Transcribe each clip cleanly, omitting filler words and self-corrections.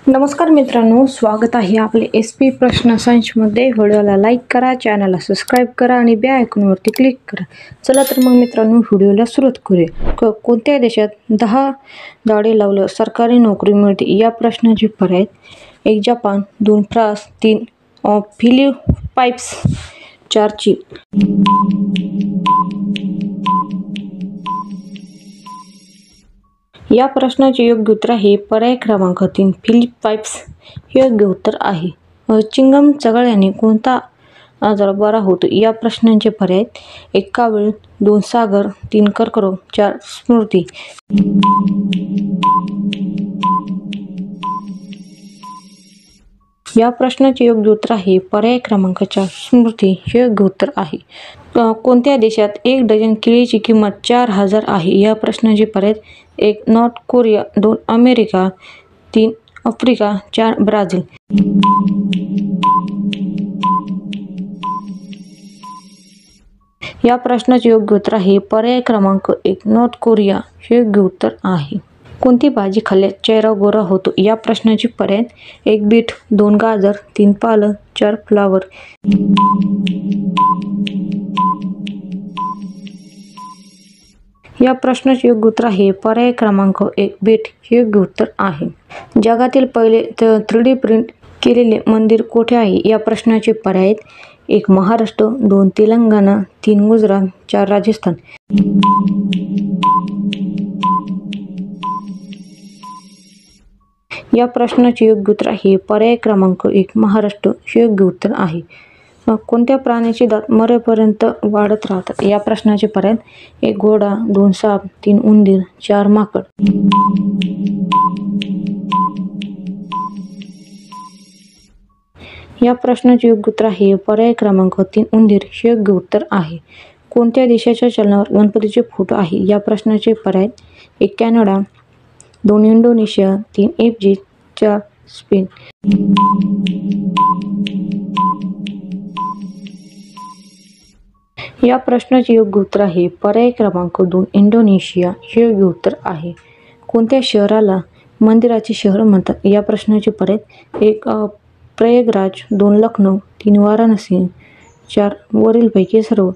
नमस्कार मित्रांनो, स्वागत आहे आपले SP प्रश्न संचमध्ये। व्हिडिओला लाईक करा, चॅनलला सबस्क्राईब करा आणि बेल आयकॉनवरती क्लिक करा। चला तर मग मित्रांनो, व्हिडिओला सुरुवात करूया। कोणत्या देशात 10 दाडे लावलं सरकारी नोकरी मिळते या प्रश्नाचे पर्याय: 1 जपान, 2 फ्रान्स, 3 फिलिपाईन्स, 4 चीन। या प्रश्नाचे योग्य उत्तर आहे पर्याय क्रमांक 3 फिलिपाईन्स हे योग्य उत्तर आहे। चिंगम चघळल्याने कोणता आजार बरा होतो या प्रश्नांचे पर्याय: 1 कावीळ, 2 सागर, 3 कर्करोग, 4 स्मृती। या प्रश्नाचे योग्य उत्तर आहे पर्याय क्रमांक 4 स्मृती हे योग्य उत्तर आहे। कोणत्या देशात 1 डझन केळीची किंमत 4000 आहे या प्रश्नाचे पर्याय: 1 north Korea, 2 America, 3 Africa, 4 Brazil. या प्रश्नाचे योग्य उत्तर आहे पर्याय क्रमांक 1 नॉर्थ कोरिया हे योग्य उत्तर आहे। कोणती भाजी खाल्ल्यास चेहरा गोरा होतो या प्रश्नाचे पर्याय: 1 बीट, 2 गाजर, 3 पालक, 4 फ्लावर। या प्रश्नाचे योग्य उत्तर आहे पर्याय क्रमांक 1 बीट हे योग्य उत्तर आहे। जगातील पहिले 3D प्रिंट केलेले मंदिर कोठे आहे या प्रश्नाचे पर्याय: 1 महाराष्ट्र, 2 तेलंगणा, 3 गुजरात, 4 राजस्थान। या प्रश्नाचे योग्य उत्तर आहे पर्याय क्रमांक 1 महाराष्ट्र हे योग्य उत्तर आहे। कोणत्या प्राण्याचे दात मरेपर्यंत वाढत राहतात या प्रश्नाचे पर्याय: 1 घोडा, 2 साप, 3 उंदीर, 4 माकड। या प्रश्नाचे योग्य उत्तर आहे पर्याय क्रमांक 3 उंदीर हे योग्य उत्तर आहे। कोणत्या देशाच्या चलनावर गणपतीचे फोटो आहे या प्रश्नाचे पर्याय: 1 कॅनडा, 2 इंडोनेशिया, 3 इजिप्त, 4 स्पेन। या प्रश्नाचे योग्य उत्तर आहे पर्याय क्रमांक 2 इंडोनेशिया हे योग्य उत्तर आहे। कोणत्या शहराला मंदिराचे शहर म्हणतात या प्रश्नाचे पर्याय: 1 प्रयागराज, 2 लखनौ, 3 वाराणसी, 4 वरीलपैकी सर्व।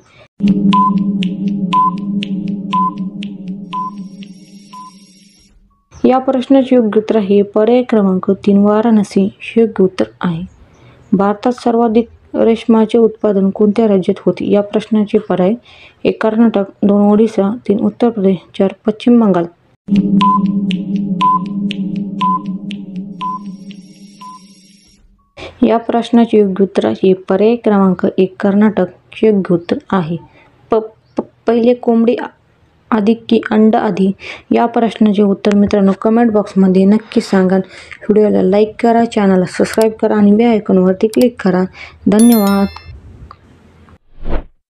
या प्रश्नाचे योग्य उत्तर आहे पर्याय क्रमांक 3 वाराणसी हे योग्य उत्तर आहे। भारतात सर्वाधिक रेशमाचे उत्पादन कोणत्या राज्यात होते या प्रश्नाचे पर्याय: 1 कर्नाटक, 2 ओडिशा, 3 उत्तर प्रदेश, 4 पश्चिम बंगाल। या प्रश्नाचे योग्य उत्तर आहे पर्याय क्रमांक 1 कर्नाटक हे योग्य उत्तर आहे। पहिले कोंबडी आधी की अंडा आधी या प्रश्नाचे उत्तर मित्रांनो कमेंट बॉक्समध्ये नक्की सांगा। व्हिडिओला लाईक करा, चॅनलला सबस्क्राईब करा आणि बेल आयकॉनवरती क्लिक करा। धन्यवाद।